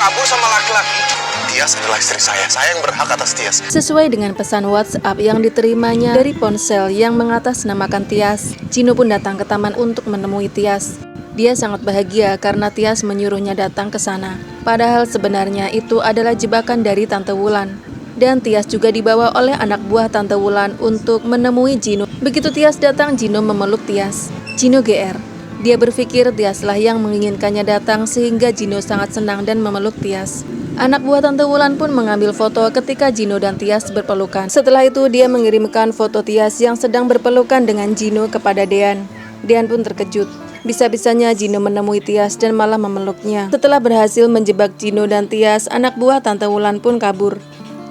kabur sama laki-laki. Tias adalah istri saya yang berhak atas Tias. Sesuai dengan pesan WhatsApp yang diterimanya dari ponsel yang mengatasnamakan Tias, Gino pun datang ke taman untuk menemui Tias. Dia sangat bahagia karena Tias menyuruhnya datang ke sana. Padahal sebenarnya itu adalah jebakan dari Tante Wulan. Dan Tias juga dibawa oleh anak buah Tante Wulan untuk menemui Gino. Begitu Tias datang, Gino memeluk Tias. Gino GR. Dia berpikir Tiaslah yang menginginkannya datang sehingga Gino sangat senang dan memeluk Tias. Anak buah Tante Wulan pun mengambil foto ketika Gino dan Tias berpelukan. Setelah itu dia mengirimkan foto Tias yang sedang berpelukan dengan Gino kepada Dean. Dean pun terkejut. Bisa-bisanya Gino menemui Tias dan malah memeluknya. Setelah berhasil menjebak Gino dan Tias, anak buah Tante Wulan pun kabur.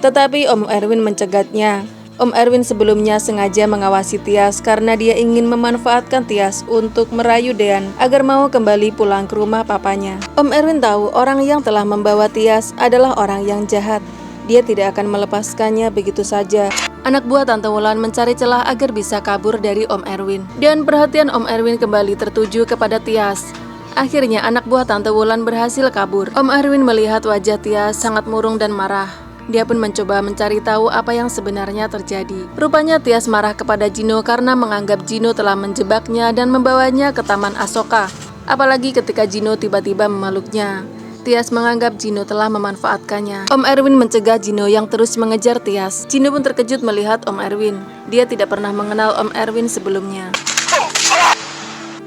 Tetapi Om Erwin mencegatnya. Om Erwin sebelumnya sengaja mengawasi Tias karena dia ingin memanfaatkan Tias untuk merayu Dean agar mau kembali pulang ke rumah papanya. Om Erwin tahu orang yang telah membawa Tias adalah orang yang jahat. Dia tidak akan melepaskannya begitu saja. Anak buah Tante Wulan mencari celah agar bisa kabur dari Om Erwin. Dan perhatian Om Erwin kembali tertuju kepada Tias. Akhirnya anak buah Tante Wulan berhasil kabur. Om Erwin melihat wajah Tias sangat murung dan marah. Dia pun mencoba mencari tahu apa yang sebenarnya terjadi. Rupanya Tias marah kepada Gino karena menganggap Gino telah menjebaknya dan membawanya ke Taman Asoka. Apalagi ketika Gino tiba-tiba memeluknya. Tias menganggap Gino telah memanfaatkannya. Om Erwin mencegah Gino yang terus mengejar Tias. Gino pun terkejut melihat Om Erwin. Dia tidak pernah mengenal Om Erwin sebelumnya.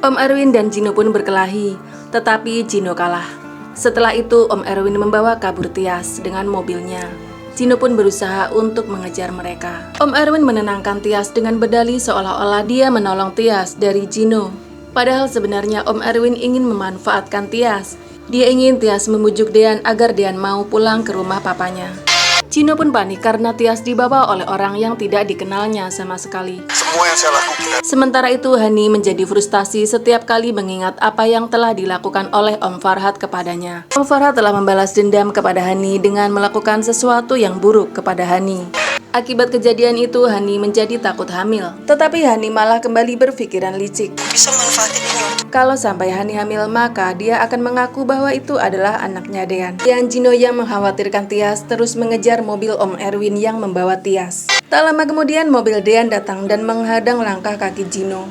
Om Erwin dan Gino pun berkelahi, tetapi Gino kalah. Setelah itu Om Erwin membawa kabur Tias dengan mobilnya. Gino pun berusaha untuk mengejar mereka. Om Erwin menenangkan Tias dengan berdalih seolah-olah dia menolong Tias dari Gino. Padahal sebenarnya Om Erwin ingin memanfaatkan Tias. Dia ingin Tias membujuk Dean agar Dean mau pulang ke rumah papanya. Gino pun panik karena Tias dibawa oleh orang yang tidak dikenalnya sama sekali. Semua yang saya lakukan. Sementara itu Hani menjadi frustasi setiap kali mengingat apa yang telah dilakukan oleh Om Farhat kepadanya. Om Farhat telah membalas dendam kepada Hani dengan melakukan sesuatu yang buruk kepada Hani. Akibat kejadian itu Hani menjadi takut hamil. Tetapi Hani malah kembali berpikiran licik. Bisa manfaatin ini. Kalau sampai Hani hamil, maka dia akan mengaku bahwa itu adalah anaknya Dean. Dan Gino yang mengkhawatirkan Tias terus mengejar mobil Om Erwin yang membawa Tias. Tak lama kemudian mobil Dean datang dan menghadang langkah kaki Gino.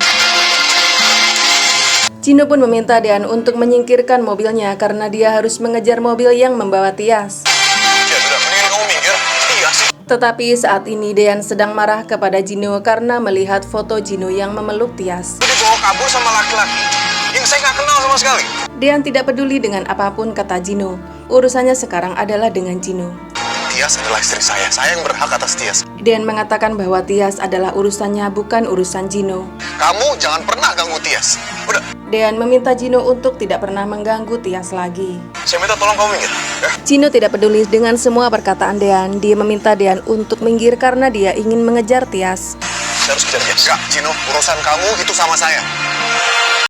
Gino pun meminta Dean untuk menyingkirkan mobilnya karena dia harus mengejar mobil yang membawa Tias. Ya udah, mendingan kamu minggir. Tias. Tetapi saat ini Dean sedang marah kepada Gino karena melihat foto Gino yang memeluk Tias. Dia dibawa kabur sama laki-laki yang saya nggak kenal sama sekali. Dean tidak peduli dengan apapun kata Gino. Urusannya sekarang adalah dengan Gino. Tias adalah istri saya yang berhak atas Tias. Dean mengatakan bahwa Tias adalah urusannya, bukan urusan Gino. Kamu jangan pernah ganggu Tias. Udah, Dean meminta Gino untuk tidak pernah mengganggu Tias lagi. saya minta tolong kamu minggir. Ya. Gino tidak peduli dengan semua perkataan Dean. Dia meminta Dean untuk minggir karena dia ingin mengejar Tias. Saya harus kejar Tias. Enggak, Gino, urusan kamu itu sama saya.